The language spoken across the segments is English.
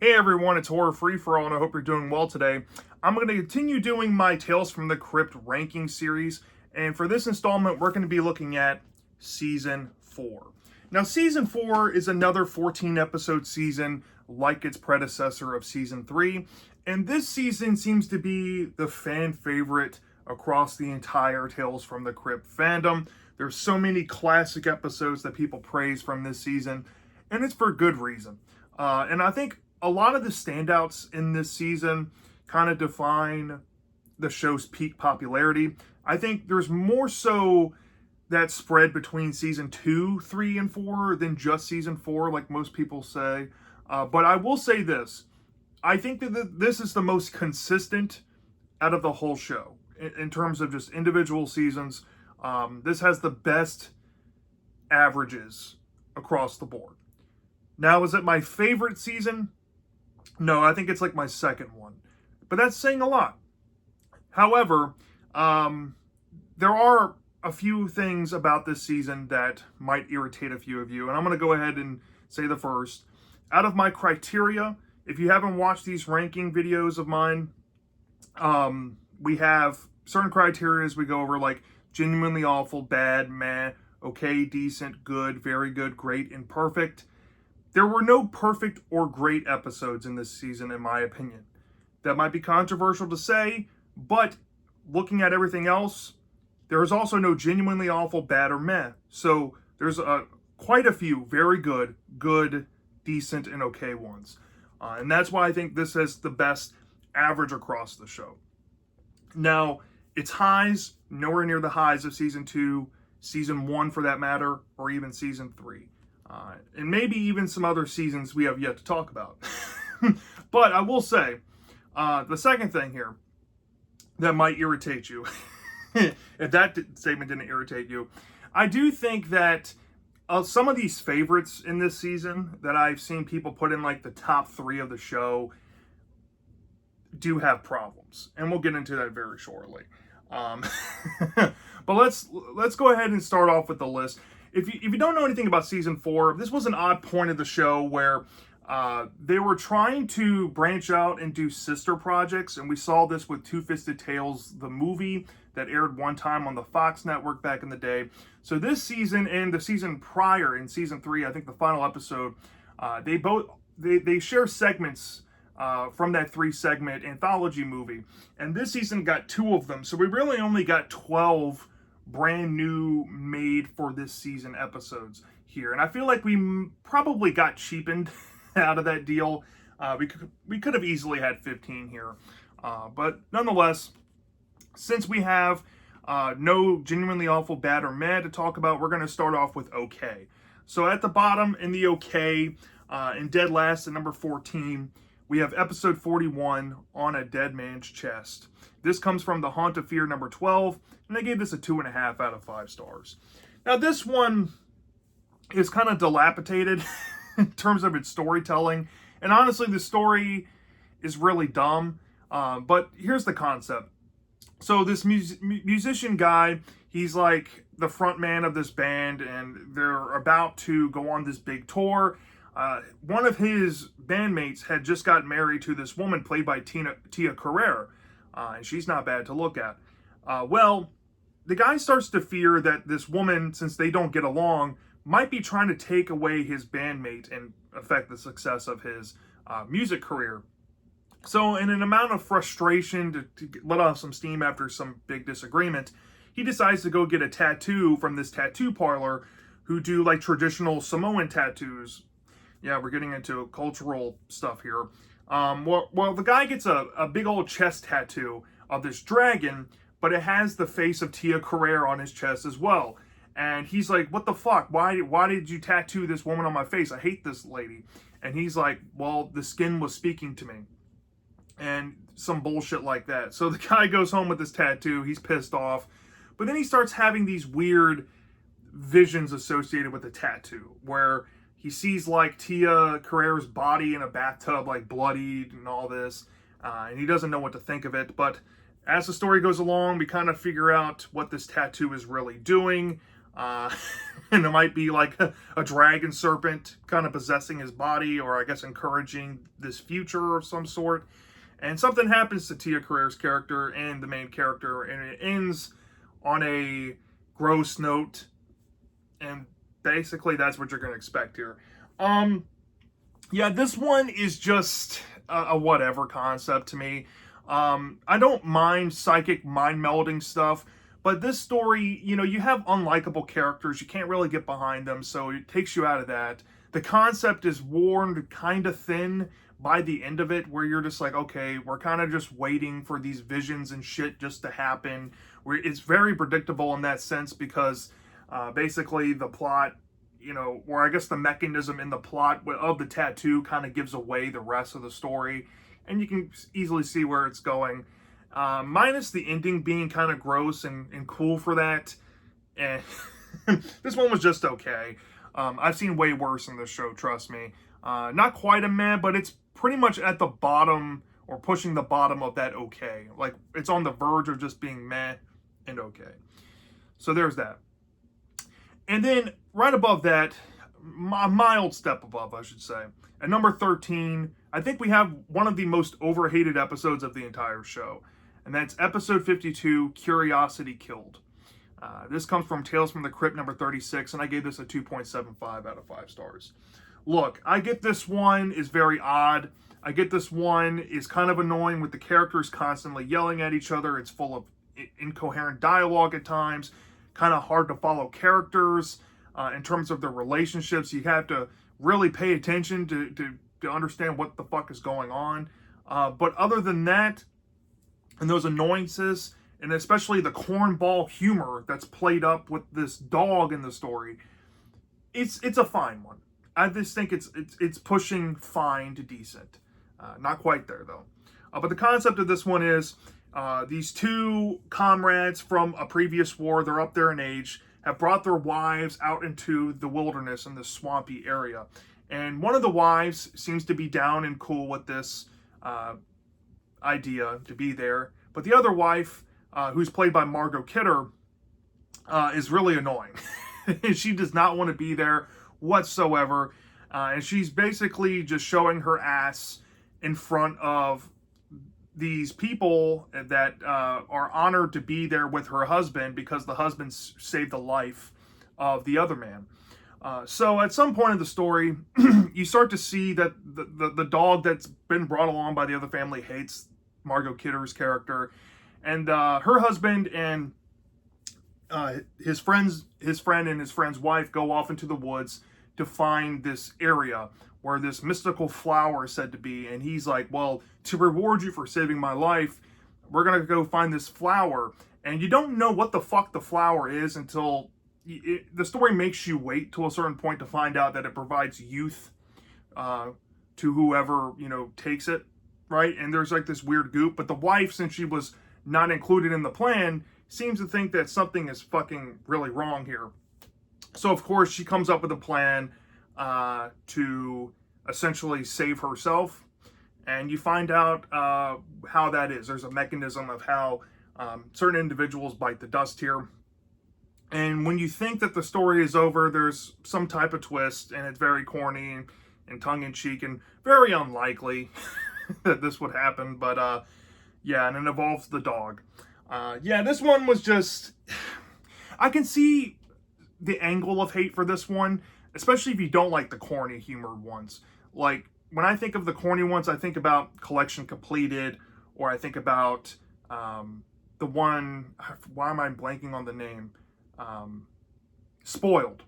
Hey everyone, it's Horror Free For All, and I hope you're doing well today. I'm going to continue doing my Tales from the Crypt ranking series, and for this installment, we're going to be looking at Season 4. Now, Season 4 is another 14-episode season, like its predecessor of Season 3, and this season seems to be the fan favorite across the entire Tales from the Crypt fandom. There's so many classic episodes that people praise from this season, and it's for good reason. And I think a lot of the standouts in this season kind of define the show's peak popularity. I think there's more so that spread between season 2, 3, and 4 than just season 4, like most people say. But I will say this. I think that this is the most consistent out of the whole show in terms of just individual seasons. This has the best averages across the board. Now, is it my favorite season? No, I think it's like my second one. But that's saying a lot. However, there are a few things about this season that might irritate a few of you. And I'm going to go ahead and say the first. Out of my criteria, if you haven't watched these ranking videos of mine, we have certain criteria we go over, like genuinely awful, bad, meh, okay, decent, good, very good, great, and perfect. There were no perfect or great episodes in this season, in my opinion. That might be controversial to say, but looking at everything else, there is also no genuinely awful, bad, or meh. So there's quite a few very good, decent, and okay ones. And that's why I think this has the best average across the show. Now, its highs, nowhere near the highs of Season 2, Season 1 for that matter, or even Season 3. And maybe even some other seasons we have yet to talk about. But I will say, the second thing here that might irritate you, if that statement didn't irritate you, I do think that some of these favorites in this season that I've seen people put in like the top 3 of the show do have problems. And we'll get into that very shortly. But let's go ahead and start off with the list. If you don't know anything about Season 4, this was an odd point of the show where they were trying to branch out and do sister projects, and we saw this with Two-Fisted Tales, the movie that aired one time on the Fox network back in the day. So this season and the season prior, in Season 3, I think the final episode, they share segments from that 3-segment anthology movie, and this season got 2 of them, so we really only got 12 brand new made for this season episodes here, and I feel like we probably got cheapened out of that deal. We could have easily had 15 here, but nonetheless, since we have no genuinely awful, bad, or meh to talk about, we're going to start off with okay. So at the bottom in the okay, in dead last at number 14, we have episode 41, On a Dead Man's Chest. This comes from The Haunt of Fear number 12, and I gave this a 2.5 out of 5 stars. Now this one is kind of dilapidated in terms of its storytelling, and honestly the story is really dumb, but here's the concept. So this musician guy, he's like the front man of this band, and they're about to go on this big tour. One of his bandmates had just got married to this woman played by Tia Carrere, and she's not bad to look at. Well, the guy starts to fear that this woman, since they don't get along, might be trying to take away his bandmate and affect the success of his music career. So in an amount of frustration to let off some steam after some big disagreement, he decides to go get a tattoo from this tattoo parlor who do like traditional Samoan tattoos. Yeah, we're getting into cultural stuff here. Well, the guy gets a big old chest tattoo of this dragon, but it has the face of Tia Carrere on his chest as well. And he's like, what the fuck? Why did you tattoo this woman on my face? I hate this lady. And he's like, well, the skin was speaking to me. And some bullshit like that. So the guy goes home with this tattoo. He's pissed off. But then he starts having these weird visions associated with the tattoo, where he sees like Tia Carrere's body in a bathtub, like bloodied and all this. And he doesn't know what to think of it. But as the story goes along, we kind of figure out what this tattoo is really doing. And it might be like a dragon serpent kind of possessing his body, or I guess encouraging this future of some sort. And something happens to Tia Carrere's character and the main character, and it ends on a gross note. And basically, that's what you're going to expect here. Yeah, this one is just a whatever concept to me. I don't mind psychic mind melding stuff, but this story, you have unlikable characters. You can't really get behind them, so it takes you out of that. The concept is worn kind of thin by the end of it, where you're just like, okay, we're kind of just waiting for these visions and shit just to happen. It's very predictable in that sense because basically the plot, or I guess the mechanism in the plot of the tattoo kind of gives away the rest of the story, and you can easily see where it's going. Minus the ending being kind of gross and cool for that. And this one was just okay. I've seen way worse in this show, trust me. Not quite a meh, but it's pretty much at the bottom or pushing the bottom of that okay. Like, it's on the verge of just being meh and okay. So there's that. And then right above that, a mild step above, I should say. At number 13, I think we have one of the most overhated episodes of the entire show. And that's episode 52, Curiosity Killed. This comes from Tales from the Crypt number 36, and I gave this a 2.75 out of 5 stars. Look, I get this one is very odd. I get this one is kind of annoying with the characters constantly yelling at each other. It's full of incoherent dialogue at times, kind of hard to follow characters in terms of their relationships. You have to really pay attention to understand what the fuck is going on. But other than that, and those annoyances, and especially the cornball humor that's played up with this dog in the story, it's a fine one. I just think it's pushing fine to decent. Not quite there though. But the concept of this one is these two comrades from a previous war, they're up there in age, have brought their wives out into the wilderness in this swampy area. And one of the wives seems to be down and cool with this idea to be there. But the other wife, who's played by Margot Kidder, is really annoying. She does not want to be there whatsoever. And she's basically just showing her ass in front of these people that are honored to be there with her husband because the husband saved the life of the other man. So at some point in the story, you start to see that the dog that's been brought along by the other family hates Margot Kidder's character, and her husband and his friend and his friend's wife go off into the woods to find this area where this mystical flower is said to be. And he's like, well, to reward you for saving my life, we're going to go find this flower. And you don't know what the fuck the flower is until the story makes you wait till a certain point to find out that it provides youth to whoever, takes it, right? And there's like this weird goop. But the wife, since she was not included in the plan, seems to think that something is fucking really wrong here. So, of course, she comes up with a plan to essentially save herself. And you find out how that is. There's a mechanism of how certain individuals bite the dust here. And when you think that the story is over, there's some type of twist, and it's very corny and tongue-in-cheek and very unlikely that this would happen. But, yeah, and it involves the dog. Yeah, this one was just... I can see the angle of hate for this one, especially if you don't like the corny humor ones. Like, when I think of the corny ones, I think about Collection Completed, or I think about the one... Why am I blanking on the name? Spoiled.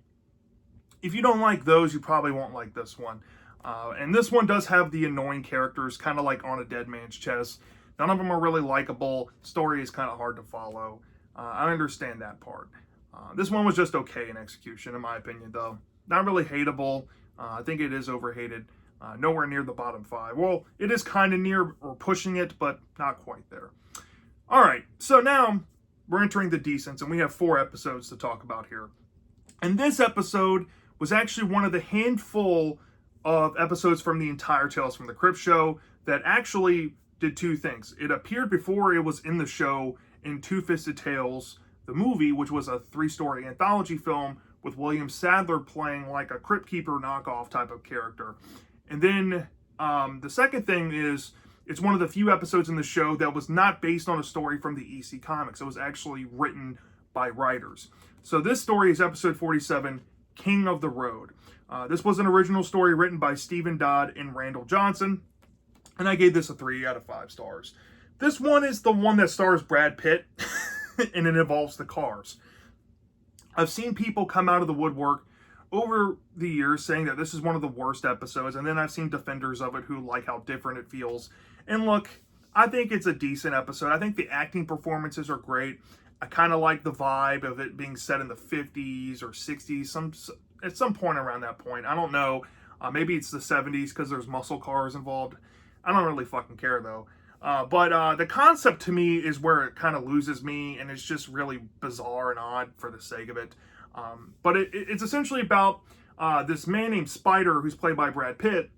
If you don't like those, you probably won't like this one. And this one does have the annoying characters, kind of like On a Dead Man's Chest. None of them are really likable. Story is kind of hard to follow. I understand that part. This one was just okay in execution, in my opinion, though. Not really hateable. I think it is overhated. Nowhere near the bottom 5. Well, it is kind of near or pushing it, but not quite there. All right, so now we're entering the decents, and we have 4 episodes to talk about here. And this episode was actually one of the handful of episodes from the entire Tales from the Crypt show that actually did 2 things. It appeared before it was in the show in Two-Fisted Tales, the movie, which was a 3-story anthology film with William Sadler playing like a Crypt Keeper knockoff type of character. And then the second thing is, it's one of the few episodes in the show that was not based on a story from the EC Comics. It was actually written by writers. So this story is episode 47, King of the Road. This was an original story written by Stephen Dodd and Randall Johnson, and I gave this a 3 out of 5 stars. This one is the one that stars Brad Pitt, and it involves the cars. I've seen people come out of the woodwork over the years saying that this is one of the worst episodes, and then I've seen defenders of it who like how different it feels. And look, I think it's a decent episode. I think the acting performances are great. I kind of like the vibe of it being set in the 50s or 60s, at some point around that point. I don't know. Maybe it's the 70s because there's muscle cars involved. I don't really fucking care though. But the concept to me is where it kind of loses me, and it's just really bizarre and odd for the sake of it. But it's essentially about this man named Spider, who's played by Brad Pitt,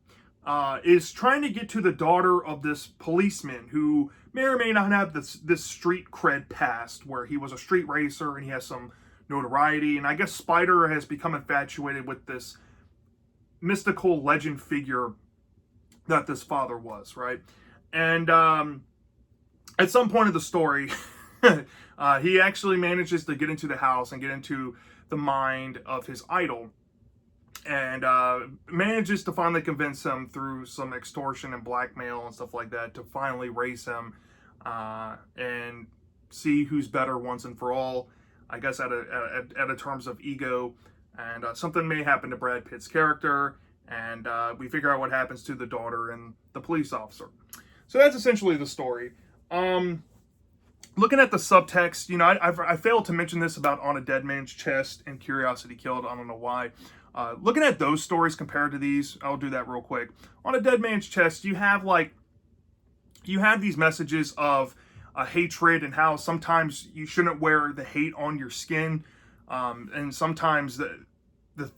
is trying to get to the daughter of this policeman who may or may not have this street cred past, where he was a street racer and he has some notoriety. And I guess Spider has become infatuated with this mystical legend figure that this father was, right? And at some point of the story, he actually manages to get into the house and get into the mind of his idol, and manages to finally convince him through some extortion and blackmail and stuff like that to finally race him and see who's better once and for all, I guess at a terms of ego. And something may happen to Brad Pitt's character, and we figure out what happens to the daughter and the police officer. So that's essentially the story. Looking at the subtext, you know, I failed to mention this about On a Dead Man's Chest and Curiosity Killed. I don't know why. Looking at those stories compared to these, I'll do that real quick. On a Dead Man's Chest, you have these messages of hatred and how sometimes you shouldn't wear the hate on your skin, and sometimes the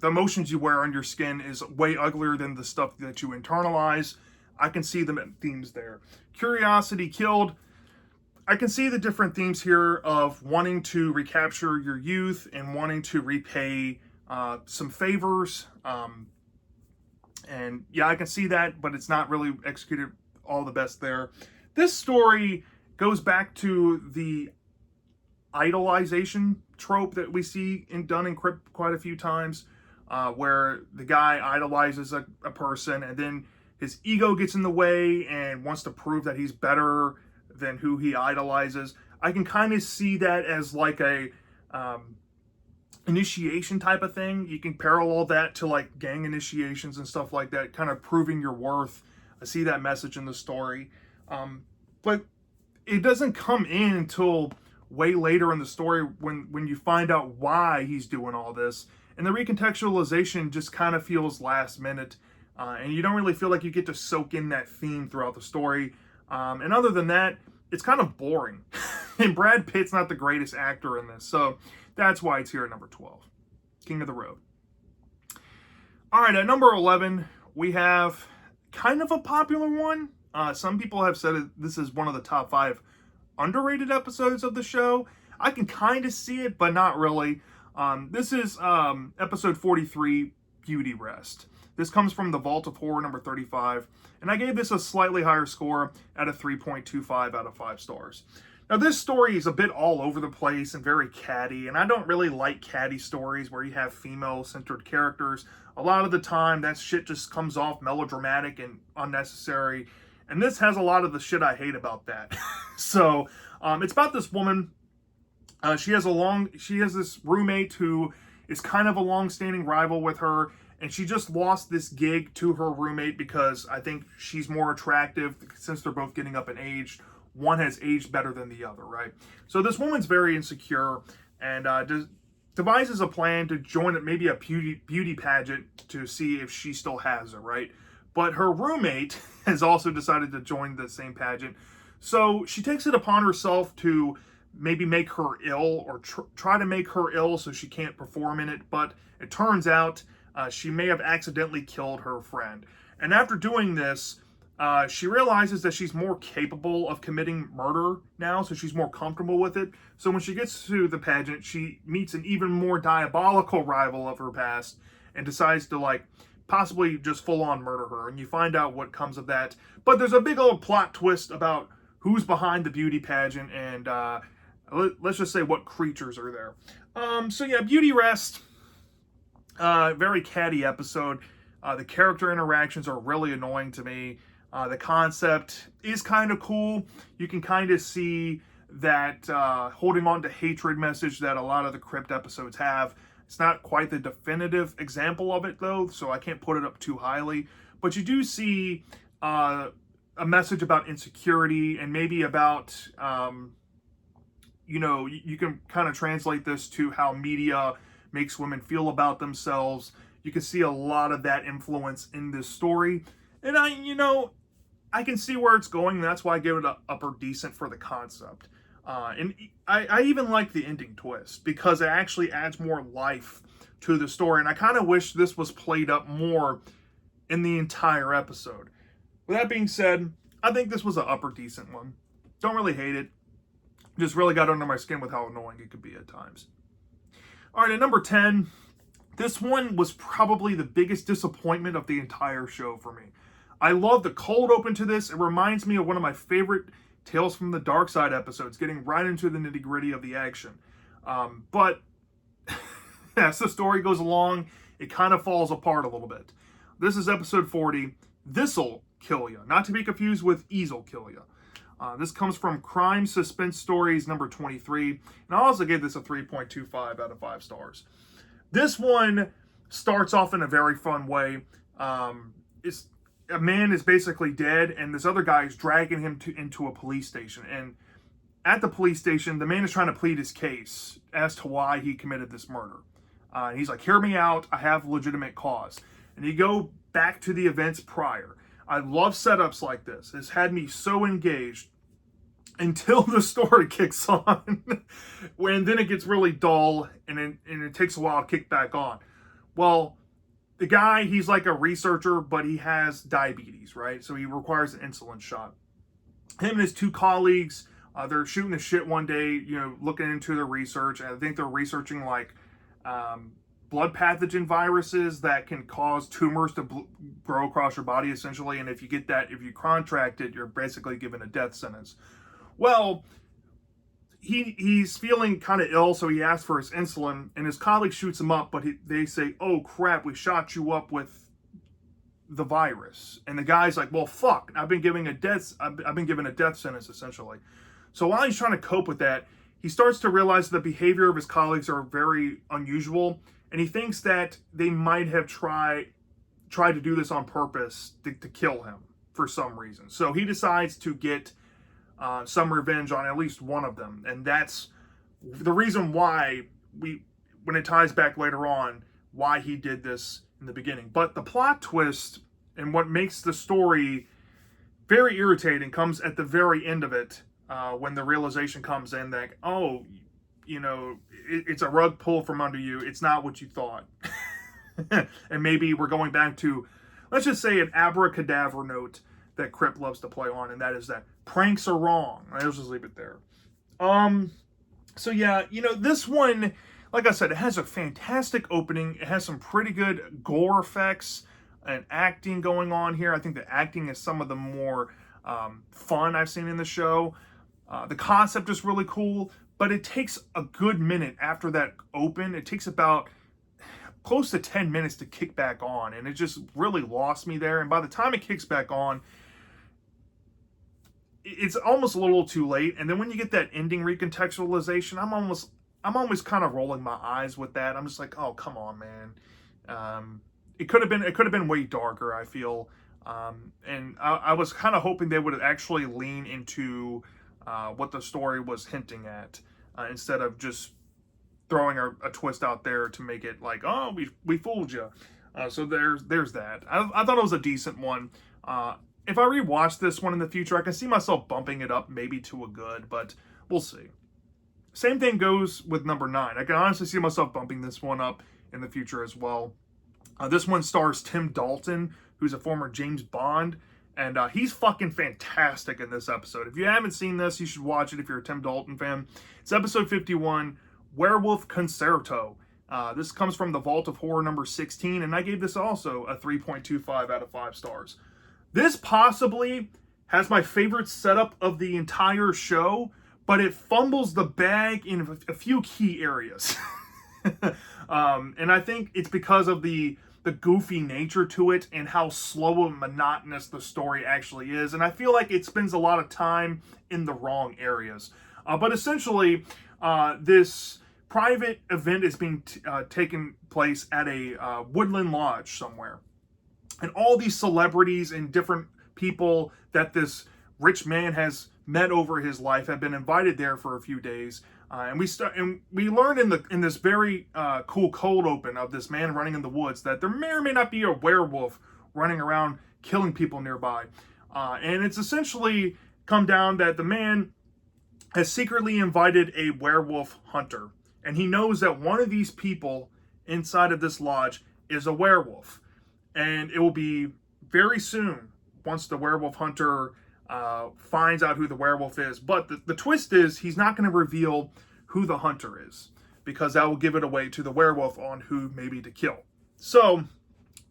emotions you wear on your skin is way uglier than the stuff that you internalize. I can see the themes there. Curiosity Killed, I can see the different themes here of wanting to recapture your youth and wanting to repay some favors. And yeah, I can see that, but it's not really executed all the best there. This story goes back to the idolization trope that we see done in Crypt quite a few times, where the guy idolizes a person, and then his ego gets in the way and wants to prove that he's better than who he idolizes. I can kind of see that as like a initiation type of thing. You can parallel that to like gang initiations and stuff like that, kind of proving your worth. I see that message in the story. But it doesn't come in until way later in the story when you find out why he's doing all this. And the recontextualization just kind of feels last minute. And you don't really feel like you get to soak in that theme throughout the story. And other than that, it's kind of boring. And Brad Pitt's not the greatest actor in this. So that's why it's here at number 12. King of the Road. All right, at number 11, we have kind of a popular one. Some people have said this is one of the top 5 underrated episodes of the show. I can kind of see it, but not really. This is episode 43, Beauty Rest. This comes from the Vault of Horror number 35, and I gave this a slightly higher score at a 3.25 out of 5 stars. Now, this story is a bit all over the place and very catty, and I don't really like catty stories where you have female-centered characters. A lot of the time, that shit just comes off melodramatic and unnecessary, and this has a lot of the shit I hate about that. So, it's about this woman. She has this roommate who is kind of a long-standing rival with her, and she just lost this gig to her roommate because I think she's more attractive since they're both getting up in age. One has aged better than the other, right? So this woman's very insecure and devises a plan to join maybe a beauty pageant to see if she still has it, right? But her roommate has also decided to join the same pageant. So she takes it upon herself to maybe make her ill or try to make her ill so she can't perform in it. But it turns out she may have accidentally killed her friend. And after doing this, She realizes that she's more capable of committing murder now, so she's more comfortable with it. So when she gets to the pageant, she meets an even more diabolical rival of her past and decides to, like, possibly just full-on murder her. And you find out what comes of that. But there's a big old plot twist about who's behind the beauty pageant and let's just say what creatures are there. So yeah, Beauty Rest, very catty episode. The character interactions are really annoying to me. The concept is kind of cool. You can kind of see that holding on to hatred message that a lot of the Crypt episodes have. It's not quite the definitive example of it, though, so I can't put it up too highly. But you do see a message about insecurity and maybe about, you can kind of translate this to how media makes women feel about themselves. You can see a lot of that influence in this story. And I can see where it's going. That's why I give it an upper decent for the concept. And I even like the ending twist because it actually adds more life to the story. And I kind of wish this was played up more in the entire episode. With that being said, I think this was an upper decent one. Don't really hate it. Just really got under my skin with how annoying it could be at times. All right, at number 10, this one was probably the biggest disappointment of the entire show for me. I love the cold open to this. It reminds me of one of my favorite Tales from the Dark Side episodes, getting right into the nitty-gritty of the action. But as the story goes along, it kind of falls apart a little bit. This is episode 40, This'll Kill Ya, not to be confused with Ease'll Kill Ya. This comes from Crime Suspense Stories number 23, and I also gave this a 3.25 out of 5 stars. This one starts off in a very fun way. A man is basically dead, and this other guy is dragging him into a police station. And at the police station, the man is trying to plead his case as to why he committed this murder. And he's like, hear me out, I have legitimate cause. And you go back to the events prior. I love setups like this. This had me so engaged until the story kicks on. When then it gets really dull, and it takes a while to kick back on. Well, the guy, he's like a researcher, but he has diabetes, right? So he requires an insulin shot. Him and his 2 colleagues, they're shooting the shit one day, looking into their research. And I think they're researching like blood pathogen viruses that can cause tumors to grow across your body, essentially. And if you contract it, you're basically given a death sentence. Well, he's feeling kind of ill, so he asks for his insulin, and his colleague shoots him up, but they say, oh crap, we shot you up with the virus. And the guy's like, well, fuck, I've been given a death sentence, essentially. So while he's trying to cope with that, he starts to realize the behavior of his colleagues are very unusual, and he thinks that they might have tried to do this on purpose to kill him for some reason. So he decides to get some revenge on at least one of them. And that's the reason why when it ties back later on, why he did this in the beginning. But the plot twist and what makes the story very irritating comes at the very end of it, when the realization comes in that, it's a rug pull from under you. It's not what you thought. And maybe we're going back to, let's just say, an abracadabra note that Crypt loves to play on, and that is that pranks are wrong. I'll just leave it there. So yeah, this one, like I said, it has a fantastic opening. It has some pretty good gore effects and acting going on here. I think the acting is some of the more fun I've seen in the show. The concept is really cool, but it takes a good minute after that open. It takes about close to 10 minutes to kick back on, and it just really lost me there. And by the time it kicks back on, it's almost a little too late. And then when you get that ending recontextualization, I'm almost kind of rolling my eyes with that. I'm just like, oh, come on, man. It could have been way darker, I feel. And I was kind of hoping they would actually lean into what the story was hinting at, instead of just throwing a twist out there to make it like, oh, we fooled you. So there's that. I thought it was a decent one. If I rewatch this one in the future, I can see myself bumping it up maybe to a good, but we'll see. Same thing goes with number 9. I can honestly see myself bumping this one up in the future as well. This one stars Tim Dalton, who's a former James Bond, And he's fucking fantastic in this episode. If you haven't seen this, you should watch it if you're a Tim Dalton fan. It's episode 51, Werewolf Concerto. This comes from the Vault of Horror number 16, and I gave this also a 3.25 out of 5 stars. This possibly has my favorite setup of the entire show, but it fumbles the bag in a few key areas. And I think it's because of the goofy nature to it and how slow and monotonous the story actually is. And I feel like it spends a lot of time in the wrong areas. But essentially, this private event is being taken place at a woodland lodge somewhere. And all these celebrities and different people that this rich man has met over his life have been invited there for a few days. And we learned in this very cool cold open of this man running in the woods that there may or may not be a werewolf running around killing people nearby. And it's essentially come down that the man has secretly invited a werewolf hunter. And he knows that one of these people inside of this lodge is a werewolf. And it will be very soon once the werewolf hunter finds out who the werewolf is. But the twist is he's not going to reveal who the hunter is, because that will give it away to the werewolf on who maybe to kill. So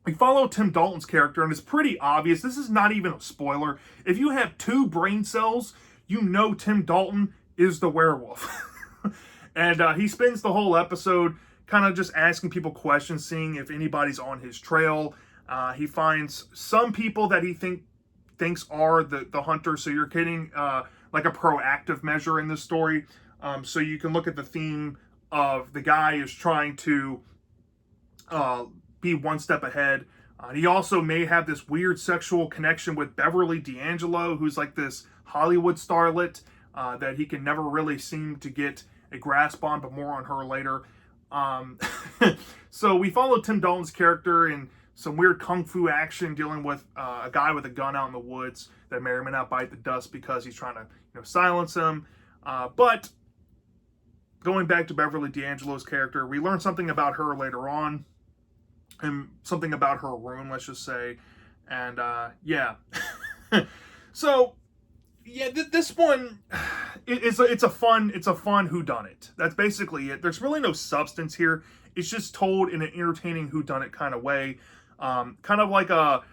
we follow Tim Dalton's character, and it's pretty obvious. This is not even a spoiler. If you have 2 brain cells, you know Tim Dalton is the werewolf. And he spends the whole episode kind of just asking people questions, seeing if anybody's on his trail. He finds some people that he thinks are the hunter, so you're getting like a proactive measure in this story. So you can look at the theme of the guy is trying to be one step ahead. He also may have this weird sexual connection with Beverly D'Angelo, who's like this Hollywood starlet that he can never really seem to get a grasp on, but more on her later. So we follow Tim Dalton's character in some weird kung fu action dealing with a guy with a gun out in the woods that may or may not bite the dust because he's trying to silence him. But going back to Beverly D'Angelo's character, we learn something about her later on, and something about her room, let's just say. And yeah. So yeah, this one it's a fun whodunit. That's basically it. There's really no substance here. It's just told in an entertaining whodunit kind of way, kind of like a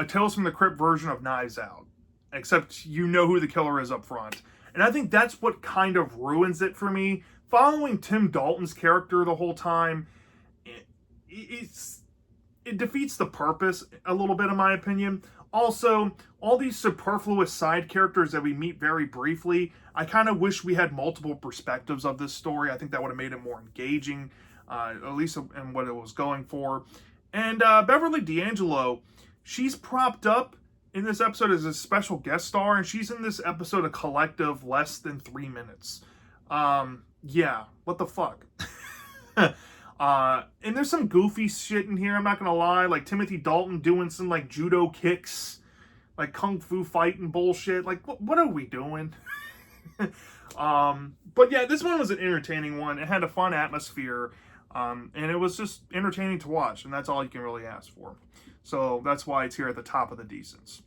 Tales from the Crypt version of Knives Out, except you know who the killer is up front. And I think that's what kind of ruins it for me. Following Tim Dalton's character the whole time, it defeats the purpose a little bit, in my opinion. Also, all these superfluous side characters that we meet very briefly, I kind of wish we had multiple perspectives of this story. I think that would have made it more engaging, at least in what it was going for. And Beverly D'Angelo, she's propped up in this episode as a special guest star, and she's in this episode a collective less than 3 minutes. Yeah, what the fuck? And there's some goofy shit in here, I'm not gonna lie, like Timothy Dalton doing some like judo kicks, like kung fu fighting bullshit. Like, what are we doing? But yeah, this one was an entertaining one. It had a fun atmosphere, and it was just entertaining to watch, and that's all you can really ask for. So that's why it's here at the top of the decents.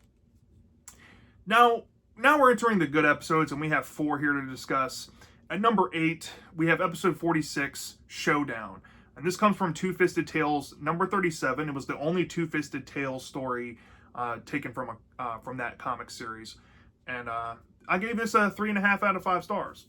Now we're entering the good episodes, and we have 4 here to discuss. At number 8, we have episode 46, Showdown. And this comes from Two-Fisted Tales number 37. It was the only Two-Fisted Tales story taken from that comic series. And I gave this a 3.5 out of 5 stars.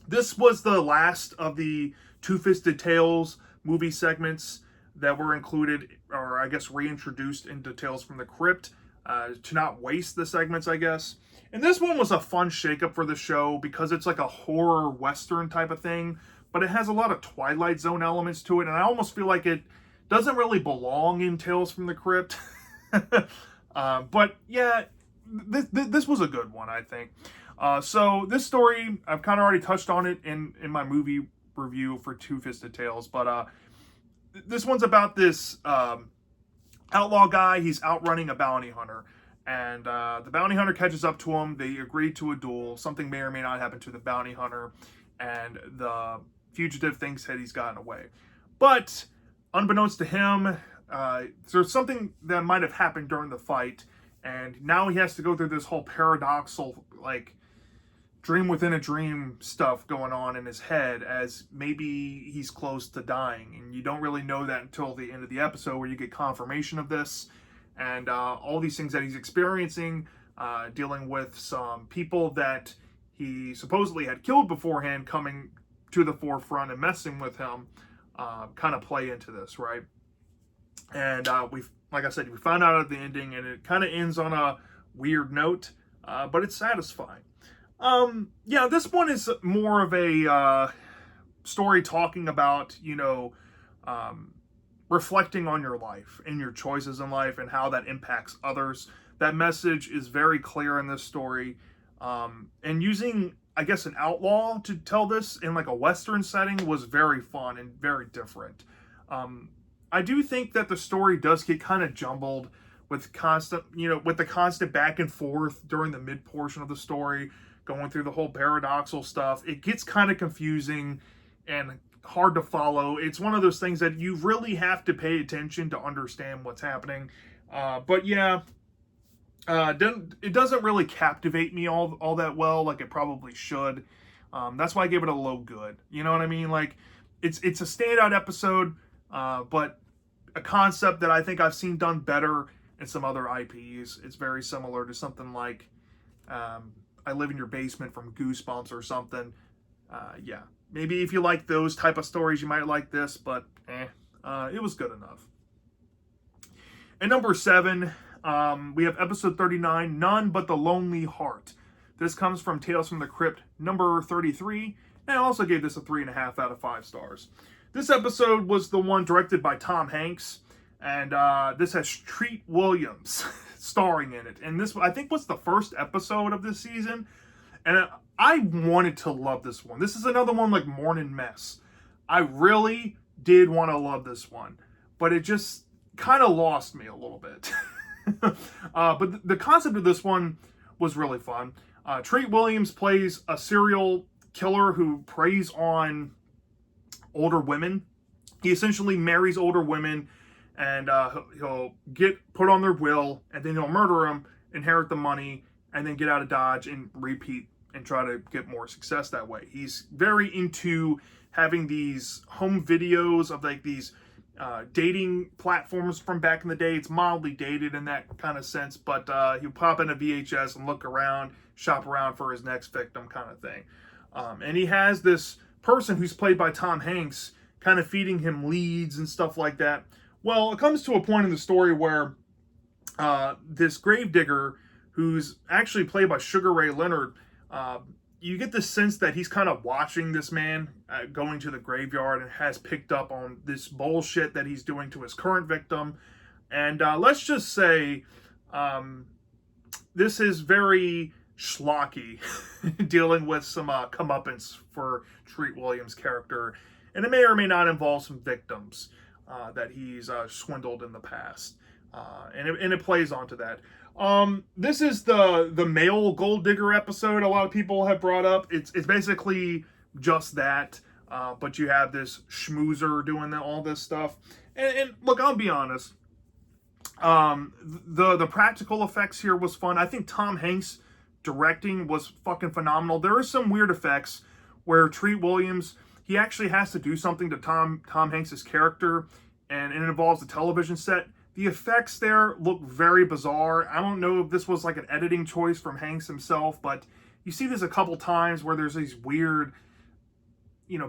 This was the last of the Two-Fisted Tales movie segments that were included, or I guess reintroduced into Tales from the Crypt, to not waste the segments, I guess. And this one was a fun shakeup for the show because it's like a horror western type of thing, but it has a lot of Twilight Zone elements to it, and I almost feel like it doesn't really belong in Tales from the Crypt. But yeah, this was a good one, I think. So this story, I've kind of already touched on it in my movie review for Two-Fisted Tales, but this one's about this outlaw guy. He's outrunning a bounty hunter. And the bounty hunter catches up to him. They agree to a duel. Something may or may not happen to the bounty hunter. And the fugitive thinks that he's gotten away. But unbeknownst to him, there's something that might have happened during the fight. And now he has to go through this whole paradoxical, like, dream within a dream stuff going on in his head, as maybe he's close to dying. And you don't really know that until the end of the episode, where you get confirmation of this. And all these things that he's experiencing, dealing with some people that he supposedly had killed beforehand coming to the forefront and messing with him, kind of play into this, right? And like I said, we found out at the ending, and it kind of ends on a weird note, but it's satisfying. Yeah, this one is more of a story talking about, reflecting on your life and your choices in life and how that impacts others. That message is very clear in this story. And using, I guess, an outlaw to tell this in like a Western setting was very fun and very different. I do think that the story does get kind of jumbled with the constant back and forth during the mid portion of the story, going through the whole paradoxical stuff. It gets kind of confusing and hard to follow. It's one of those things that you really have to pay attention to understand what's happening. But yeah, it doesn't really captivate me all that well, like it probably should. That's why I gave it a low good. You know what I mean? Like, it's a standout episode, but a concept that I think I've seen done better in some other IPs. It's very similar to something like I Live in Your Basement from Goosebumps or something. Yeah, maybe if you like those type of stories, you might like this, but it was good enough. At number 7, we have episode 39, None But the Lonely Heart. This comes from Tales from the Crypt, number 33, and I also gave this a 3.5 out of 5 stars. This episode was the one directed by Tom Hanks, and this has Treat Williams starring in it. And this, I think, was the first episode of this season, and I wanted to love this one. This is another one like Morning Mess. I really did want to love this one, but it just kind of lost me a little bit. But the concept of this one was really fun. Treat Williams plays a serial killer who preys on older women. He essentially marries older women, and he'll get put on their will, and then he'll murder them, inherit the money, and then get out of Dodge and repeat and try to get more success that way. He's very into having these home videos of like these dating platforms from back in the day. It's mildly dated in that kind of sense, but he'll pop in a VHS and look around, shop around for his next victim kind of thing. And he has this person who's played by Tom Hanks kind of feeding him leads and stuff like that. Well, it comes to a point in the story where this gravedigger, who's actually played by Sugar Ray Leonard, you get the sense that he's kind of watching this man going to the graveyard and has picked up on this bullshit that he's doing to his current victim. And let's just say this is very schlocky, dealing with some comeuppance for Treat Williams' character. And it may or may not involve some victims that he's swindled in the past. And it plays onto that. This is the male gold digger episode a lot of people have brought up. It's basically just that, but you have this schmoozer doing all this stuff. And look, I'll be honest. The practical effects here was fun. I think Tom Hanks directing was fucking phenomenal. There are some weird effects where Treat Williams, he actually has to do something to Tom Hanks's character, and it involves a television set. The effects there look very bizarre. I don't know if this was like an editing choice from Hanks himself, but you see this a couple times where there's these weird,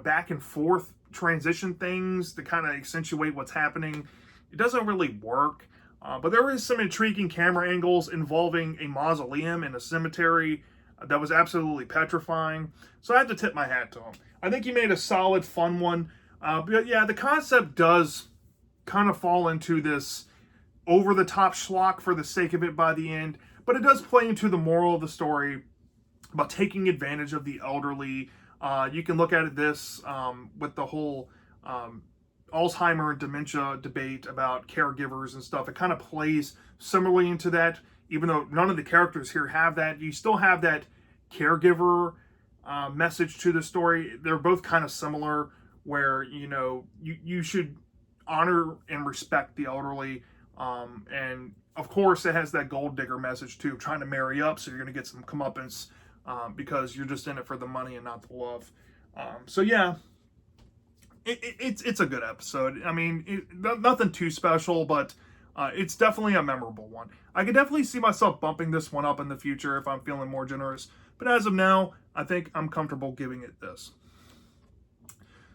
back and forth transition things to kind of accentuate what's happening. It doesn't really work, but there is some intriguing camera angles involving a mausoleum in a cemetery that was absolutely petrifying. So I have to tip my hat to him. I think he made a solid, fun one. But yeah, the concept does kind of fall into this over-the-top schlock for the sake of it by the end, but it does play into the moral of the story about taking advantage of the elderly. You can look at this with the whole Alzheimer and dementia debate about caregivers and stuff. It kind of plays similarly into that, even though none of the characters here have that. You still have that caregiver message to the story. They're both kind of similar, where you should honor and respect the elderly, and of course, it has that gold digger message too, trying to marry up, so you're going to get some comeuppance because you're just in it for the money and not the love. So yeah, it's a good episode. I mean, nothing too special, but it's definitely a memorable one. I could definitely see myself bumping this one up in the future if I'm feeling more generous. But as of now, I think I'm comfortable giving it this.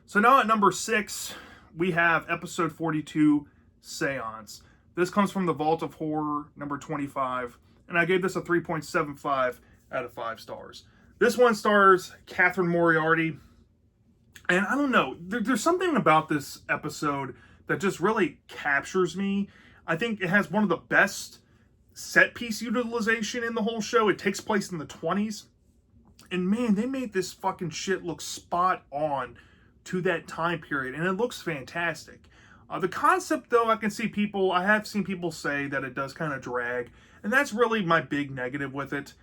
So now at number 6, we have episode 42, Seance. This comes from the Vault of Horror, number 25, and I gave this a 3.75 out of 5 stars. This one stars Catherine Moriarty, and I don't know, there's something about this episode that just really captures me. I think it has one of the best set piece utilization in the whole show. It takes place in the 20s, and man, they made this fucking shit look spot on to that time period, and it looks fantastic. The concept, though, I have seen people say that it does kind of drag, and that's really my big negative with it,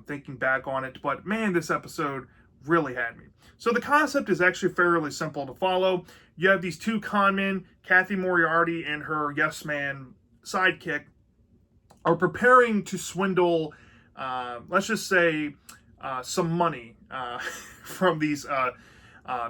thinking back on it. But man, this episode really had me. So the concept is actually fairly simple to follow. You have these two conmen, Kathy Moriarty and her yes man sidekick, are preparing to swindle, let's just say, some money from these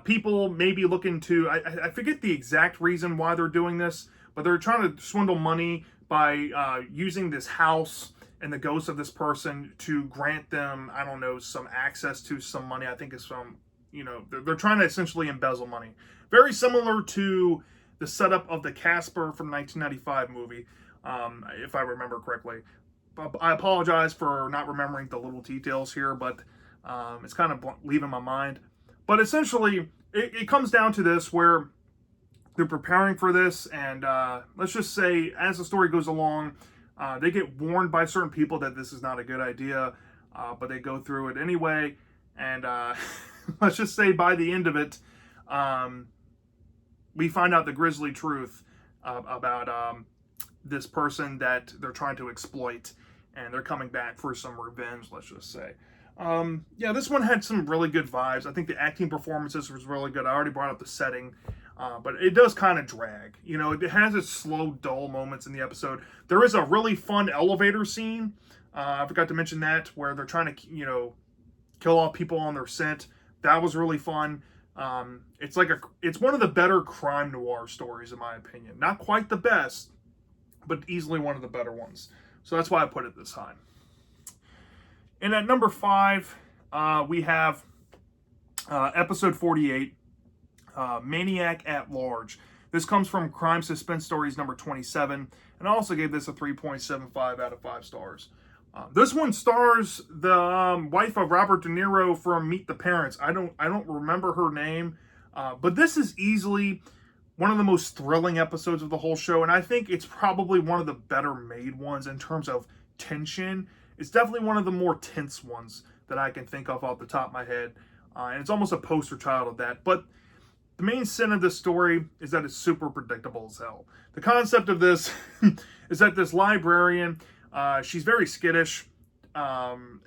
people, maybe looking to, I forget the exact reason why they're doing this, but they're trying to swindle money by using this house and the ghost of this person to grant them, I don't know, some access to some money. I think it's from, they're trying to essentially embezzle money. Very similar to the setup of the Casper from 1995 movie, if I remember correctly. I apologize for not remembering the little details here, but it's kind of leaving my mind. But essentially, it comes down to this, where they're preparing for this, and let's just say, as the story goes along, they get warned by certain people that this is not a good idea, but they go through it anyway, and let's just say by the end of it, we find out the grisly truth about this person that they're trying to exploit, and they're coming back for some revenge, let's just say. Yeah, this one had some really good vibes. I think the acting performances was really good. I already brought up the setting, but it does kind of drag. It has its slow, dull moments in the episode. There is a really fun elevator scene. I forgot to mention that, where they're trying to, kill off people on their scent. That was really fun. It's one of the better crime noir stories, in my opinion. Not quite the best, but easily one of the better ones. So that's why I put it this high. And at number 5, we have episode 48, Maniac at Large. This comes from Crime Suspense Stories number 27, and I also gave this a 3.75 out of 5 stars. This one stars the wife of Robert De Niro from Meet the Parents. I don't remember her name, but this is easily one of the most thrilling episodes of the whole show, and I think it's probably one of the better made ones in terms of tension. It's definitely one of the more tense ones that I can think of off the top of my head, and it's almost a poster child of that. But the main sin of this story is that it's super predictable as hell. The concept of this is that this librarian, she's very skittish, and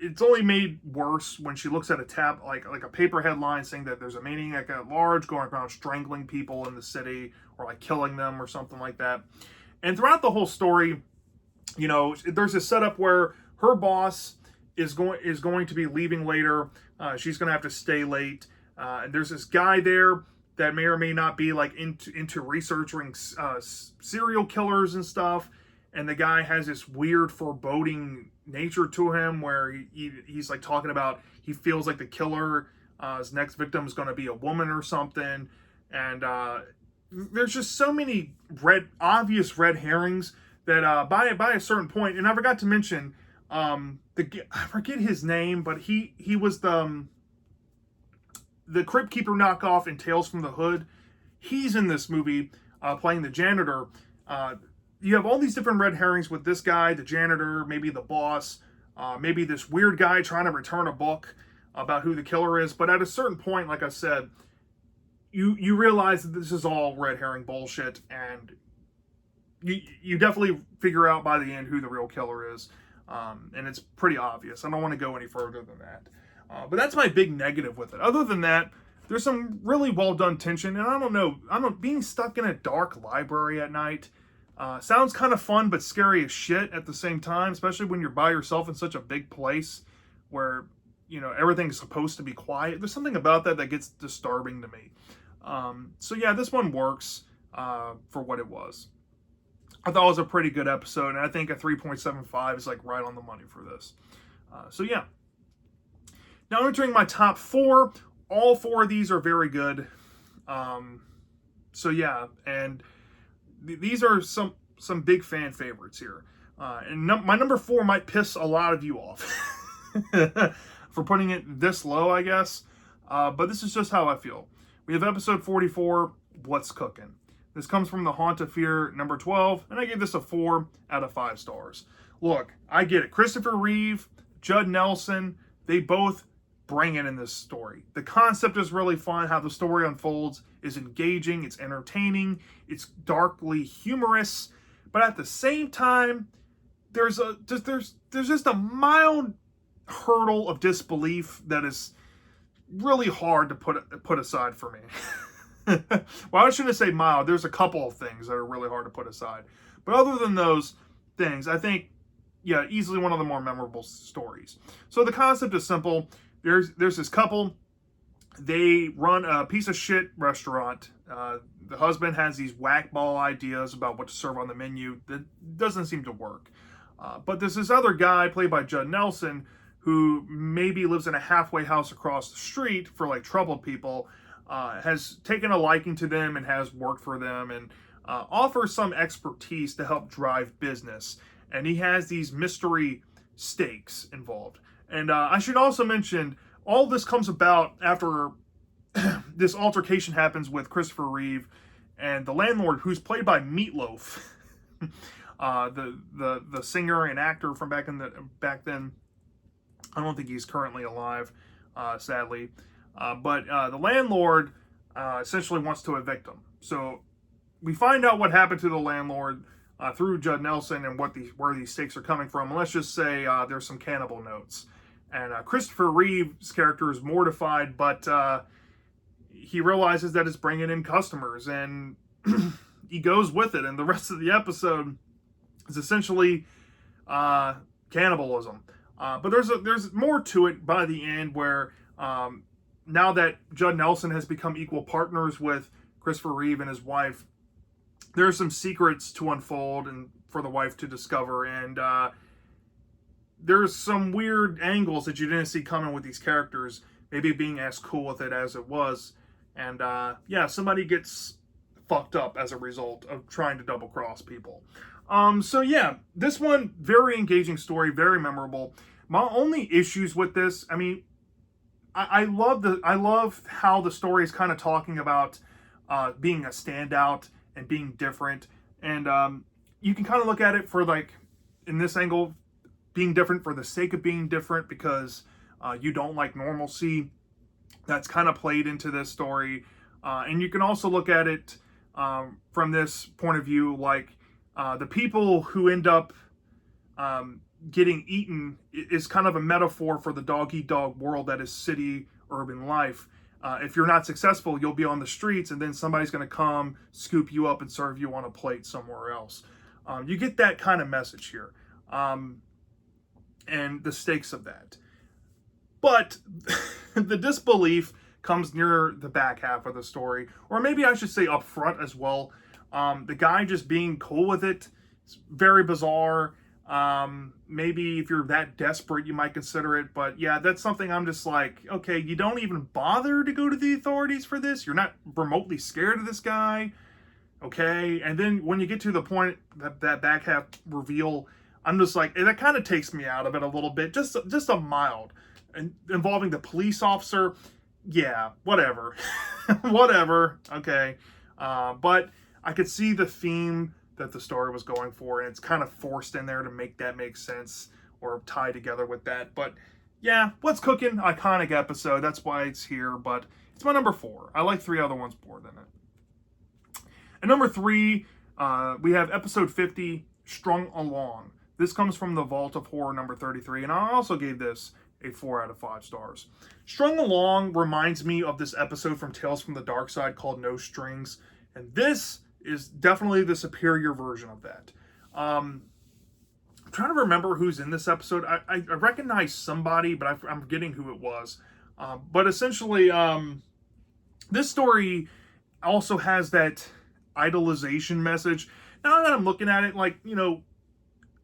it's only made worse when she looks at a tab, like a paper headline saying that there's a maniac at large going around strangling people in the city, or like killing them or something like that. And throughout the whole story, there's a setup where her boss is going to be leaving later. She's going to have to stay late. And there's this guy there that may or may not be like into researching serial killers and stuff. And the guy has this weird foreboding nature to him, where he's like talking about, he feels like the killer, his next victim is going to be a woman or something. And there's just so many obvious red herrings that by a certain point, and I forgot to mention, I forget his name, but he was the Crypt Keeper knockoff in Tales from the Hood. He's in this movie playing the janitor. You have all these different red herrings with this guy, the janitor, maybe the boss, maybe this weird guy trying to return a book about who the killer is. But at a certain point, like I said, you realize that this is all red herring bullshit, and you definitely figure out by the end who the real killer is, and it's pretty obvious. I don't want to go any further than that, but that's my big negative with it. Other than that, there's some really well done tension, and I don't know, being stuck in a dark library at night, Sounds kind of fun, but scary as shit at the same time, especially when you're by yourself in such a big place where, everything's supposed to be quiet. There's something about that gets disturbing to me. So yeah, this one works for what it was. I thought it was a pretty good episode, and I think a 3.75 is like right on the money for this. So yeah. Now entering my top 4. All 4 of these are very good. So yeah, and these are some big fan favorites here. And my number 4 might piss a lot of you off for putting it this low, I guess. But this is just how I feel. We have episode 44, What's Cooking? This comes from The Haunt of Fear, number 12, and I gave this a 4 out of 5 stars. Look, I get it. Christopher Reeve, Judd Nelson, they both bring it in this story. The concept is really fun. How the story unfolds is engaging. It's entertaining. It's darkly humorous. But at the same time, there's just a mild hurdle of disbelief that is really hard to put aside for me. Well, I shouldn't say mild. There's a couple of things that are really hard to put aside. But other than those things, I think, yeah, easily one of the more memorable stories. So the concept is simple. There's this couple. They run a piece of shit restaurant. The husband has these whack-ball ideas about what to serve on the menu that doesn't seem to work. But there's this other guy, played by Judd Nelson, who maybe lives in a halfway house across the street for like troubled people, has taken a liking to them and has worked for them and offers some expertise to help drive business. And he has these mystery stakes involved. And I should also mention, all this comes about after this altercation happens with Christopher Reeve and the landlord, who's played by Meatloaf, the singer and actor from back then. I don't think he's currently alive, sadly. But the landlord essentially wants to evict him. So we find out what happened to the landlord through Judd Nelson and where these stakes are coming from. And let's just say there's some cannibal notes. And Christopher Reeve's character is mortified, but he realizes that it's bringing in customers, and he goes with it. And the rest of the episode is essentially cannibalism. But there's more to it by the end, where now that Judd Nelson has become equal partners with Christopher Reeve and his wife, there's some secrets to unfold and for the wife to discover, and there's some weird angles that you didn't see coming with these characters, maybe being as cool with it as it was. And yeah, somebody gets fucked up as a result of trying to double cross people. So yeah, this one, very engaging story, very memorable. My only issues with this, I mean, I love how the story is kind of talking about being a standout and being different. And you can kind of look at it for, like, in this angle, being different for the sake of being different because you don't like normalcy. That's kind of played into this story. And you can also look at it from this point of view, like the people who end up getting eaten is kind of a metaphor for the dog-eat-dog world that is city urban life. If you're not successful, you'll be on the streets, and then somebody's going to come scoop you up and serve you on a plate somewhere else. You get that kind of message here, and the stakes of that. But the disbelief comes near the back half of the story, or maybe I should say up front as well. The guy just being cool with it is very bizarre. Maybe if you're that desperate, you might consider it. But yeah, that's something I'm just like, okay, you don't even bother to go to the authorities for this. You're not remotely scared of this guy. Okay. And then when you get to the point that back half reveal, I'm just like, that kind of takes me out of it a little bit. Just a mild. And involving the police officer. Yeah, whatever. Whatever. Okay. But I could see the theme that the story was going for, and it's kind of forced in there to make that make sense or tie together with that. But yeah, What's Cooking? Iconic episode. That's why it's here, but it's my number 4. I like 3 other ones more than it. And number 3, we have episode 50, Strung Along. This comes from the Vault of Horror number 33, and I also gave this a 4 out of 5 stars. Strung Along reminds me of this episode from Tales from the Dark Side called No Strings, and this is definitely the superior version of that. I'm trying to remember who's in this episode. I recognize somebody, but I'm forgetting who it was. But essentially, this story also has that idolization message. Now that I'm looking at it, like, the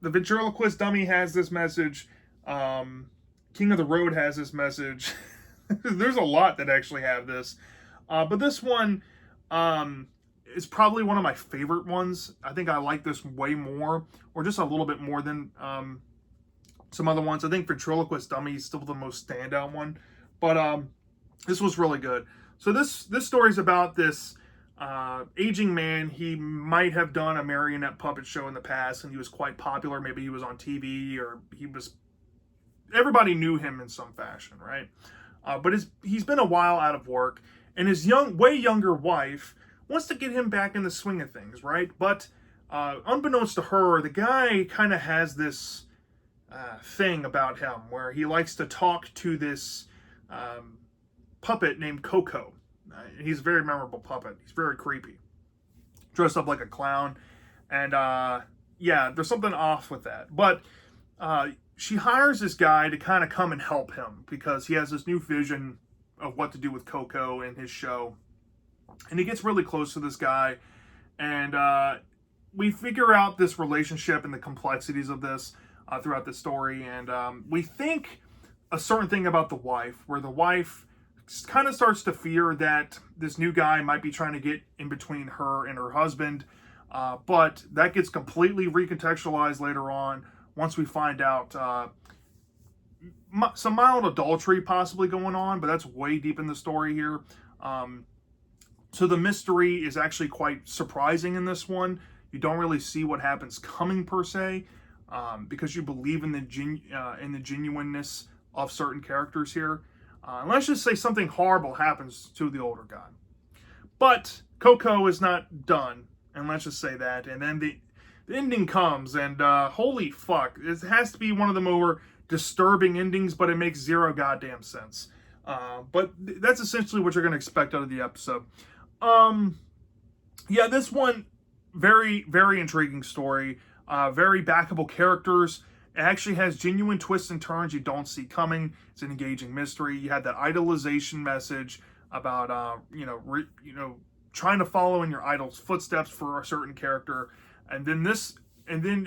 ventriloquist dummy has this message. King of the Road has this message. There's a lot that actually have this. But this one is probably one of my favorite ones. I think I like this way more, or just a little bit more than some other ones. I think ventriloquist dummy is still the most standout one. But this was really good. So this story is about this aging man. He might have done a marionette puppet show in the past, and he was quite popular. Maybe he was on TV, or everybody knew him in some fashion, right? But he's been a while out of work, and his way younger wife wants to get him back in the swing of things, right? But unbeknownst to her, the guy kind of has this thing about him where he likes to talk to this puppet named Coco. He's a very memorable puppet. He's very creepy. Dressed up like a clown. And yeah, there's something off with that. But she hires this guy to kind of come and help him because he has this new vision of what to do with Coco in his show. And he gets really close to this guy. And we figure out this relationship and the complexities of this throughout the story. And we think a certain thing about the wife, where the wife kind of starts to fear that this new guy might be trying to get in between her and her husband. But that gets completely recontextualized later on once we find out some mild adultery possibly going on, but that's way deep in the story here. So the mystery is actually quite surprising in this one. You don't really see what happens coming per se, because you believe in the genuineness of certain characters here. And let's just say something horrible happens to the older guy. But Coco is not done, and let's just say that. And then the ending comes, and holy fuck, it has to be one of the more disturbing endings, but it makes zero goddamn sense. But that's essentially what you're going to expect out of the episode. Yeah, this one, very, very intriguing story. Very backable characters. It actually has genuine twists and turns you don't see coming. It's an engaging mystery. You had that idolization message about, trying to follow in your idol's footsteps for a certain character. And then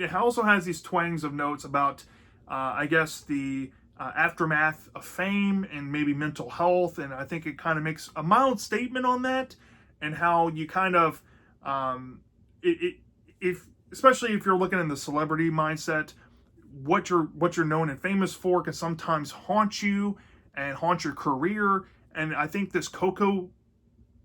it also has these twangs of notes about, I guess, the aftermath of fame and maybe mental health. And I think it kind of makes a mild statement on that, and how you kind of, especially if you're looking in the celebrity mindset, what you're known and famous for can sometimes haunt you and haunt your career. And I think this Coco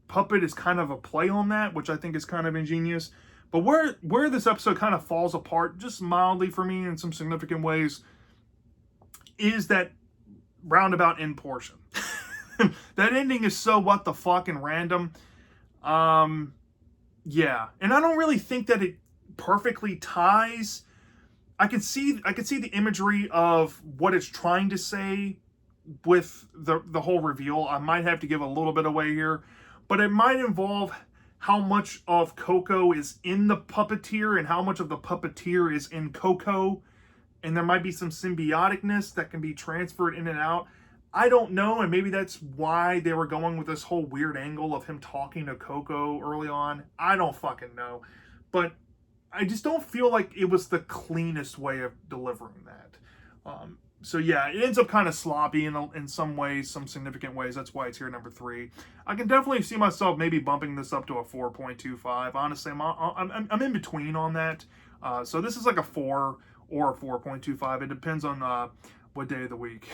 puppet is kind of a play on that, which I think is kind of ingenious. But where this episode kind of falls apart just mildly for me in some significant ways is that roundabout end portion. That ending is so what the fuck and random. Yeah, and I don't really think that it perfectly ties. I could see the imagery of what it's trying to say with the whole reveal. I might have to give a little bit away here, but it might involve how much of Coco is in the puppeteer and how much of the puppeteer is in Coco, and there might be some symbioticness that can be transferred in and out. I don't know, and maybe that's why they were going with this whole weird angle of him talking to Coco early on. I don't fucking know, but I just don't feel like it was the cleanest way of delivering that. So yeah, it ends up kind of sloppy in some ways, some significant ways. That's why it's here number 3. I can definitely see myself maybe bumping this up to a 4.25. Honestly, I'm in between on that. So this is like a 4 or a 4.25. It depends on what day of the week.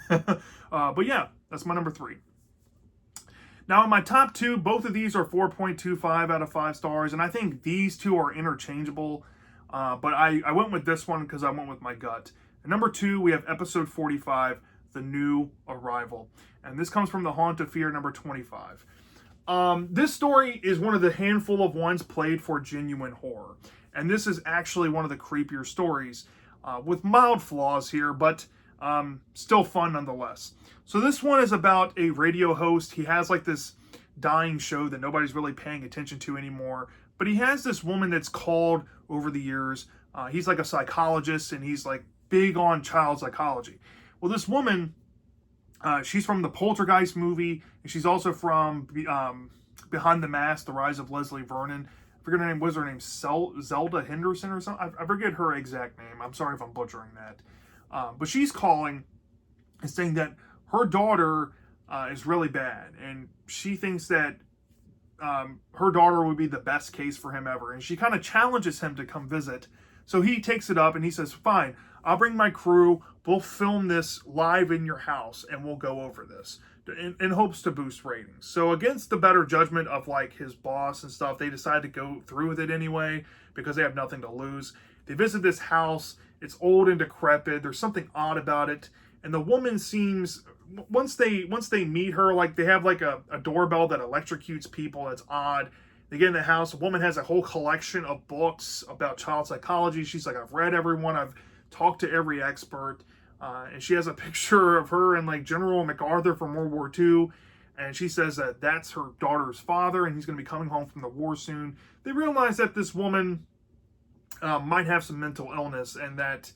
But yeah, that's my number 3. Now, in my top 2, both of these are 4.25 out of 5 stars, and I think these two are interchangeable. But I went with this one because I went with my gut. And number 2, we have episode 45, The New Arrival. And this comes from The Haunt of Fear, number 25. This story is one of the handful of ones played for genuine horror. And this is actually one of the creepier stories, with mild flaws here, but still fun nonetheless. So this one is about a radio host. He has like this dying show that nobody's really paying attention to anymore, But he has this woman that's called over the years. He's like a psychologist, and he's like big on child psychology. Well, this woman, she's from the Poltergeist movie, and she's also from Behind the Mask, The Rise of Leslie Vernon. I forget her name. What was her name? Zelda Henderson or something? I forget her exact name. I'm sorry if I'm butchering that. But she's calling and saying that her daughter is really bad, and she thinks that her daughter would be the best case for him ever. And she kind of challenges him to come visit. So he takes it up and he says, fine, I'll bring my crew. We'll film this live in your house and we'll go over this in hopes to boost ratings. So against the better judgment of like his boss and stuff, they decide to go through with it anyway because they have nothing to lose. They visit this house. It's old and decrepit. There's something odd about it. And the woman seems, once they meet her, like they have like a doorbell that electrocutes people. That's odd. They get in the house. A woman has a whole collection of books about child psychology. She's like, I've read every one. I've talked to every expert. And she has a picture of her and like General MacArthur from World War II. And she says that that's her daughter's father, and he's going to be coming home from the war soon. They realize that this woman might have some mental illness, and that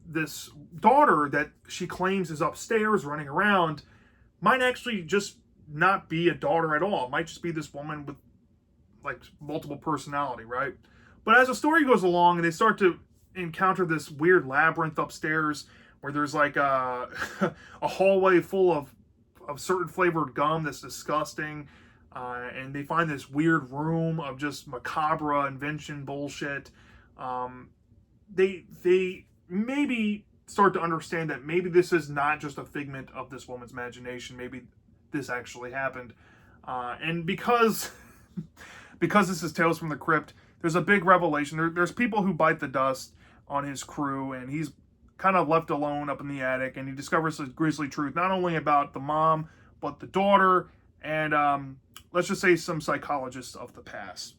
this daughter that she claims is upstairs running around might actually just not be a daughter at all. It might just be this woman with like multiple personality, right? But as the story goes along and they start to encounter this weird labyrinth upstairs where there's like a hallway full of certain flavored gum that's disgusting, and they find this weird room of just macabre invention bullshit. They maybe start to understand that maybe this is not just a figment of this woman's imagination. Maybe this actually happened, and because this is Tales from the Crypt, there's a big revelation. There's people who bite the dust on his crew, and he's kind of left alone up in the attic, and he discovers the grisly truth, not only about the mom, but the daughter, and let's just say some psychologists of the past.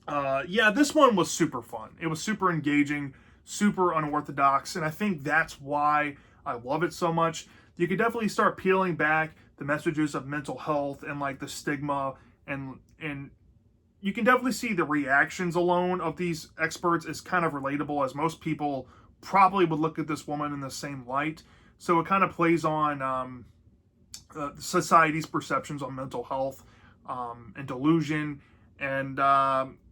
Yeah, this one was super fun. It was super engaging, super unorthodox, and I think that's why I love it so much. You could definitely start peeling back the messages of mental health and like the stigma, and you can definitely see the reactions alone of these experts is kind of relatable, as most people probably would look at this woman in the same light. So it kind of plays on society's perceptions on mental health and delusion. And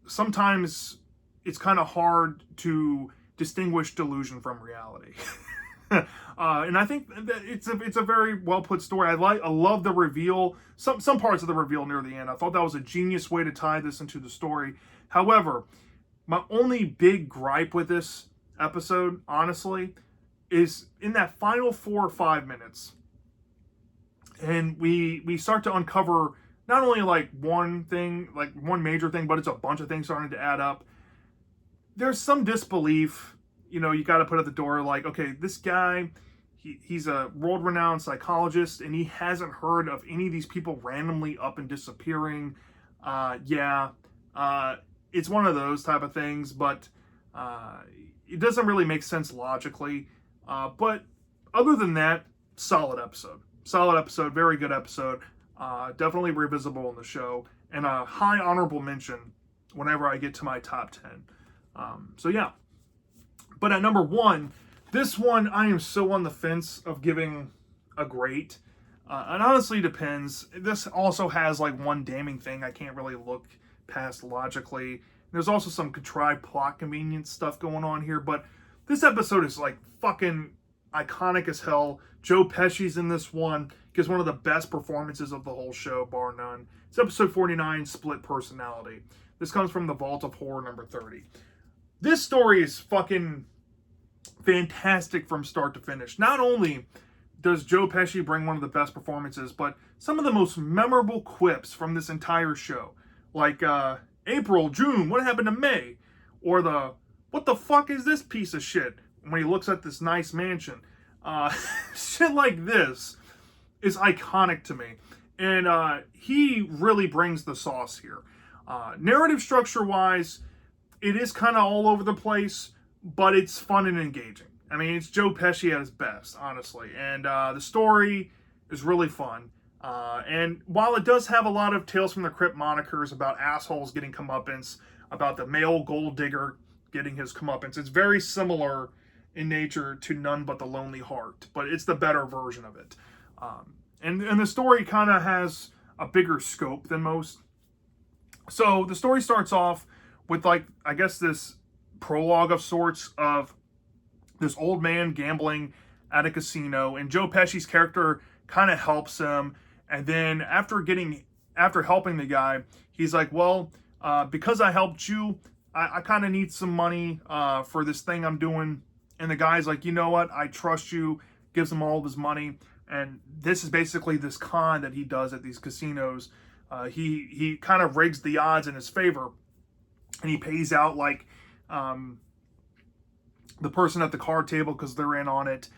sometimes it's kind of hard to distinguish delusion from reality. And I think that it's a very well put story. I love the reveal. Some parts of the reveal near the end. I thought that was a genius way to tie this into the story. However, my only big gripe with this episode, honestly, is in that final 4 or 5 minutes, and we start to uncover not only like one thing, like one major thing, but it's a bunch of things starting to add up. There's some disbelief, you got to put at the door, like, okay, this guy, he's a world-renowned psychologist, and he hasn't heard of any of these people randomly up and disappearing. It's one of those type of things, but it doesn't really make sense logically. But other than that, solid episode, very good episode. Definitely revisitable in the show, and a high honorable mention whenever I get to my top 10. So yeah. But at number 1, this one I am so on the fence of giving a grade. It honestly depends. This also has like one damning thing I can't really look past logically. There's also some contrived plot convenience stuff going on here, but this episode is like fucking iconic as hell. Joe Pesci's in this one. Gives one of the best performances of the whole show, bar none. It's episode 49, Split Personality. This comes from the Vault of Horror number 30. This story is fucking fantastic from start to finish. Not only does Joe Pesci bring one of the best performances, but some of the most memorable quips from this entire show. Like, April, June, what happened to May? Or what the fuck is this piece of shit? When he looks at this nice mansion. Shit like this is iconic to me. And he really brings the sauce here. Narrative structure-wise, it is kind of all over the place, but it's fun and engaging. I mean, it's Joe Pesci at his best, honestly. And the story is really fun. And while it does have a lot of Tales from the Crypt monikers about assholes getting comeuppance, about the male gold digger getting his comeuppance, it's very similar in nature to None But the Lonely Heart, but it's the better version of it. And the story kind of has a bigger scope than most. So the story starts off with, like, I guess this prologue of sorts of this old man gambling at a casino, and Joe Pesci's character kind of helps him. And then after helping the guy, he's like, well, because I helped you, I kind of need some money for this thing I'm doing. And the guy's like, you know what? I trust you. Gives him all of his money. And this is basically this con that he does at these casinos. He kind of rigs the odds in his favor. And he pays out like the person at the card table because they're in on it.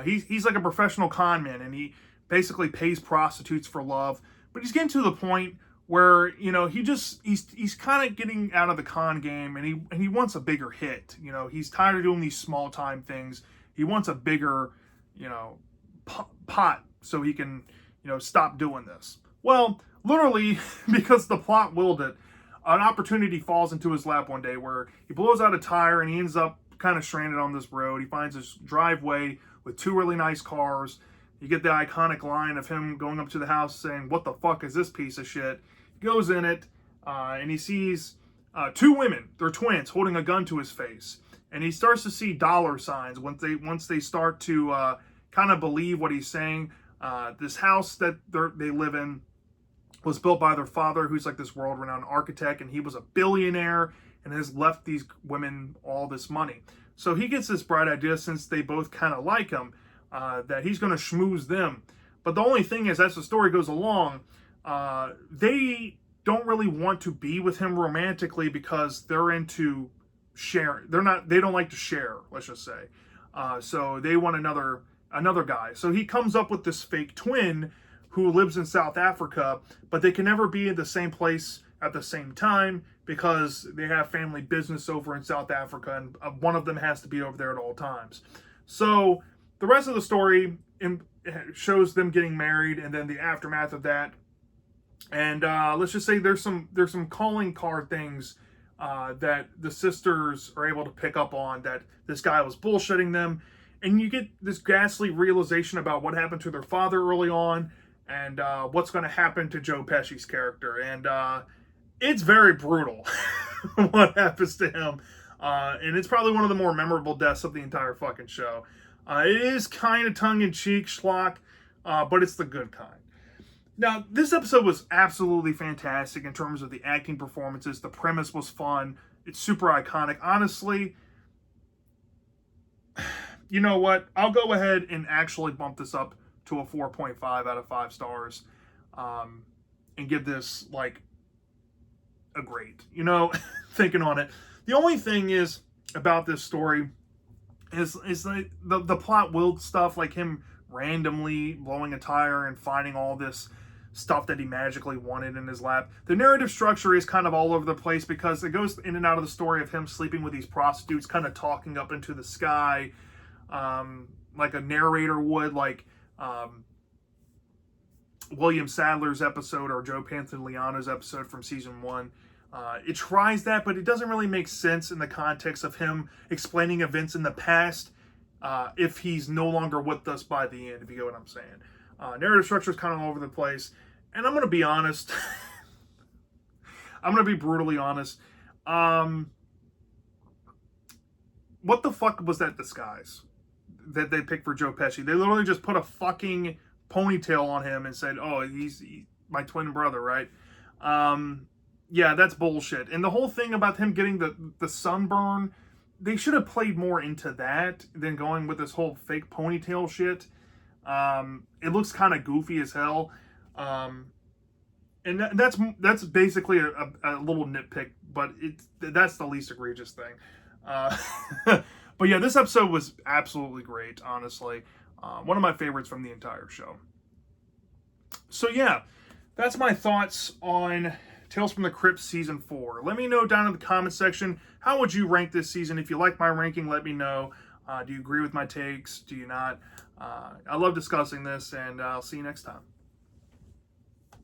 He's like a professional con man, and he basically pays prostitutes for love. But he's getting to the point where, you know, he's kind of getting out of the con game, and he wants a bigger hit. You know, he's tired of doing these small time things. He wants a bigger, you know, pot so he can, you know, stop doing this. Well, literally, because the plot willed it, an opportunity falls into his lap one day where he blows out a tire and he ends up kind of stranded on this road. He finds this driveway with two really nice cars. You get the iconic line of him going up to the house saying, "What the fuck is this piece of shit?" He goes in it, and he sees two women, they're twins, holding a gun to his face. And he starts to see dollar signs once they start to kind of believe what he's saying. This house that they live in was built by their father, who's like this world-renowned architect, and he was a billionaire and has left these women all this money. So he gets this bright idea, since they both kind of like him, that he's going to schmooze them. But the only thing is, as the story goes along, they don't really want to be with him romantically because they're into sharing. They don't like to share, let's just say. So they want another guy. So he comes up with this fake twin who lives in South Africa, but they can never be in the same place at the same time because they have family business over in South Africa, and one of them has to be over there at all times. So the rest of the story shows them getting married, and then the aftermath of that. And let's just say there's some calling card things that the sisters are able to pick up on, that this guy was bullshitting them, and you get this ghastly realization about what happened to their father early on, and what's going to happen to Joe Pesci's character. And it's very brutal what happens to him. And it's probably one of the more memorable deaths of the entire fucking show. It is kind of tongue-in-cheek schlock, but it's the good kind. Now, this episode was absolutely fantastic in terms of the acting performances. The premise was fun. It's super iconic. Honestly, you know what? I'll go ahead and actually bump this up to a 4.5 out of 5 stars, and give this like a great, you know, thinking on it. The only thing is about this story is like the plot willed stuff, like him randomly blowing a tire and finding all this stuff that he magically wanted in his lap. The narrative structure is kind of all over the place because it goes in and out of the story of him sleeping with these prostitutes, kind of talking up into the sky, like a narrator would, like William Sadler's episode or Joe Pantoliano's episode from season 1. It tries that, but it doesn't really make sense in the context of him explaining events in the past if he's no longer with us by the end, if you get what I'm saying. Narrative structure is kind of all over the place. And I'm going to be honest. I'm going to be brutally honest. What the fuck was that disguise that they picked for Joe Pesci? They literally just put a fucking ponytail on him and said, "Oh, he's my twin brother," right? Yeah, that's bullshit. And the whole thing about him getting the sunburn, they should have played more into that than going with this whole fake ponytail shit. It looks kind of goofy as hell. And that's basically a little nitpick, but that's the least egregious thing. But yeah, this episode was absolutely great, honestly. One of my favorites from the entire show. So yeah, that's my thoughts on Tales from the Crypt Season 4. Let me know down in the comment section, how would you rank this season? If you like my ranking, let me know. Do you agree with my takes? Do you not? I love discussing this, and I'll see you next time.